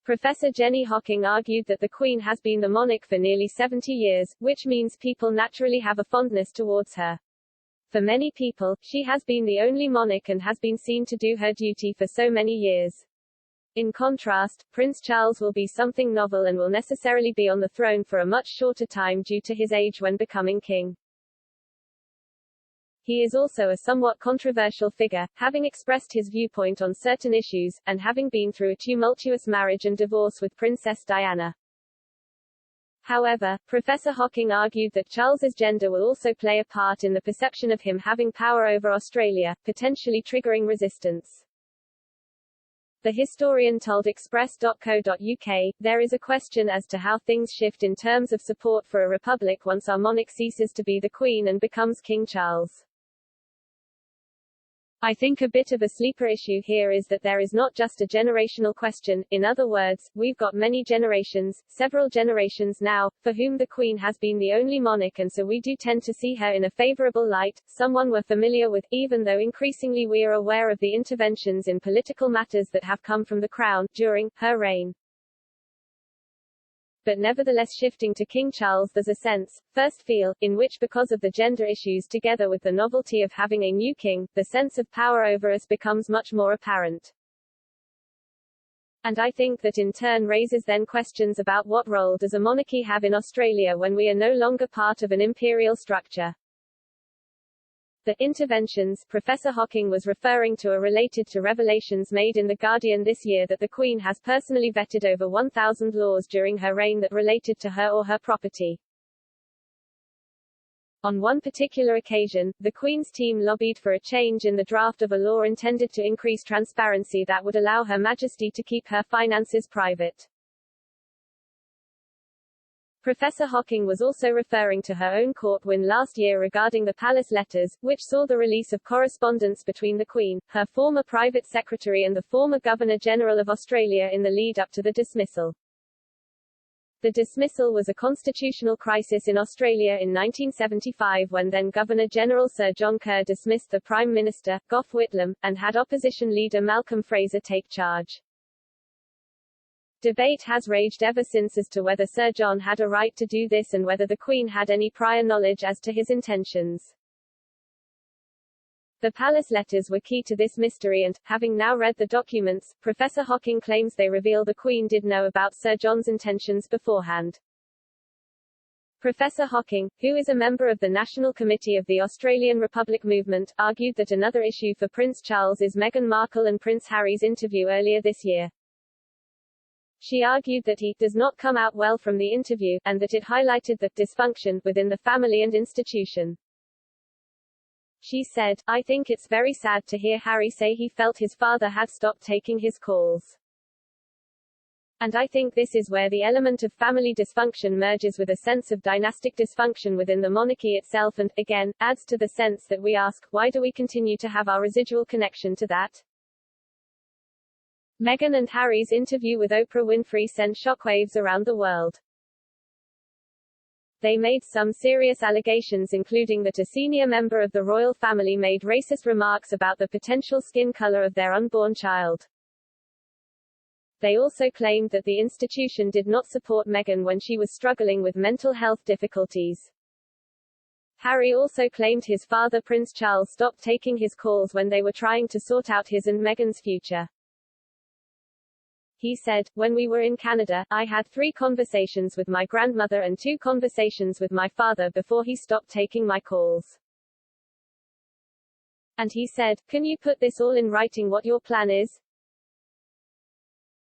Professor Jenny Hocking argued that the Queen has been the monarch for nearly 70 years, which means people naturally have a fondness towards her. For many people, she has been the only monarch and has been seen to do her duty for so many years. In contrast, Prince Charles will be something novel and will necessarily be on the throne for a much shorter time due to his age when becoming king. He is also a somewhat controversial figure, having expressed his viewpoint on certain issues, and having been through a tumultuous marriage and divorce with Princess Diana. However, Professor Hocking argued that Charles's gender will also play a part in the perception of him having power over Australia, potentially triggering resistance. The historian told Express.co.uk, "There is a question as to how things shift in terms of support for a republic once our monarch ceases to be the Queen and becomes King Charles. I think a bit of a sleeper issue here is that there is not just a generational question, in other words, we've got many generations, several generations now, for whom the Queen has been the only monarch and so we do tend to see her in a favourable light, someone we're familiar with, even though increasingly we are aware of the interventions in political matters that have come from the Crown, during her reign. But nevertheless shifting to King Charles there's a sense, first feel, in which because of the gender issues together with the novelty of having a new king, the sense of power over us becomes much more apparent. And I think that in turn raises then questions about what role does a monarchy have in Australia when we are no longer part of an imperial structure. The interventions Professor Hocking was referring to are related to revelations made in The Guardian this year that the Queen has personally vetted over 1,000 laws during her reign that related to her or her property. On one particular occasion, the Queen's team lobbied for a change in the draft of a law intended to increase transparency that would allow Her Majesty to keep her finances private. Professor Hocking was also referring to her own court win last year regarding the Palace Letters, which saw the release of correspondence between the Queen, her former private secretary and the former Governor-General of Australia in the lead-up to the dismissal. The dismissal was a constitutional crisis in Australia in 1975 when then Governor-General Sir John Kerr dismissed the Prime Minister, Gough Whitlam, and had opposition leader Malcolm Fraser take charge. Debate has raged ever since as to whether Sir John had a right to do this and whether the Queen had any prior knowledge as to his intentions. The Palace Letters were key to this mystery and, having now read the documents, Professor Hocking claims they reveal the Queen did know about Sir John's intentions beforehand. Professor Hocking, who is a member of the National Committee of the Australian Republic Movement, argued that another issue for Prince Charles is Meghan Markle and Prince Harry's interview earlier this year. She argued that he does not come out well from the interview, and that it highlighted the dysfunction within the family and institution. She said, "I think it's very sad to hear Harry say he felt his father had stopped taking his calls. And I think this is where the element of family dysfunction merges with a sense of dynastic dysfunction within the monarchy itself and, again, adds to the sense that we ask, why do we continue to have our residual connection to that?" Meghan and Harry's interview with Oprah Winfrey sent shockwaves around the world. They made some serious allegations including that a senior member of the royal family made racist remarks about the potential skin color of their unborn child. They also claimed that the institution did not support Meghan when she was struggling with mental health difficulties. Harry also claimed his father Prince Charles stopped taking his calls when they were trying to sort out his and Meghan's future. He said, "When we were in Canada, I had 3 conversations with my grandmother and 2 conversations with my father before he stopped taking my calls." And he said, "Can you put this all in writing what your plan is?"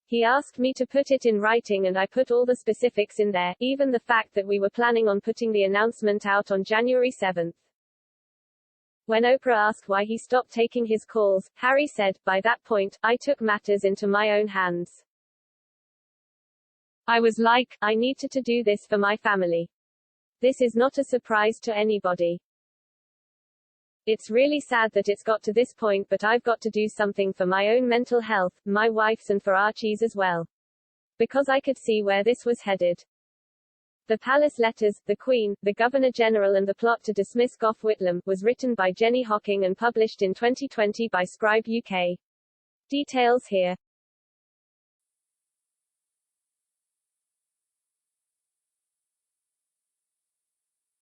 He asked me to put it in writing and I put all the specifics in there, even the fact that we were planning on putting the announcement out on January 7th. When Oprah asked why he stopped taking his calls, Harry said, "By that point, I took matters into my own hands. I was like, I needed to do this for my family. This is not a surprise to anybody. It's really sad that it's got to this point but I've got to do something for my own mental health, my wife's and for Archie's as well. Because I could see where this was headed." The Palace Letters, The Queen, the Governor-General and the Plot to Dismiss Gough Whitlam, was written by Jenny Hocking and published in 2020 by Scribe UK. Details here.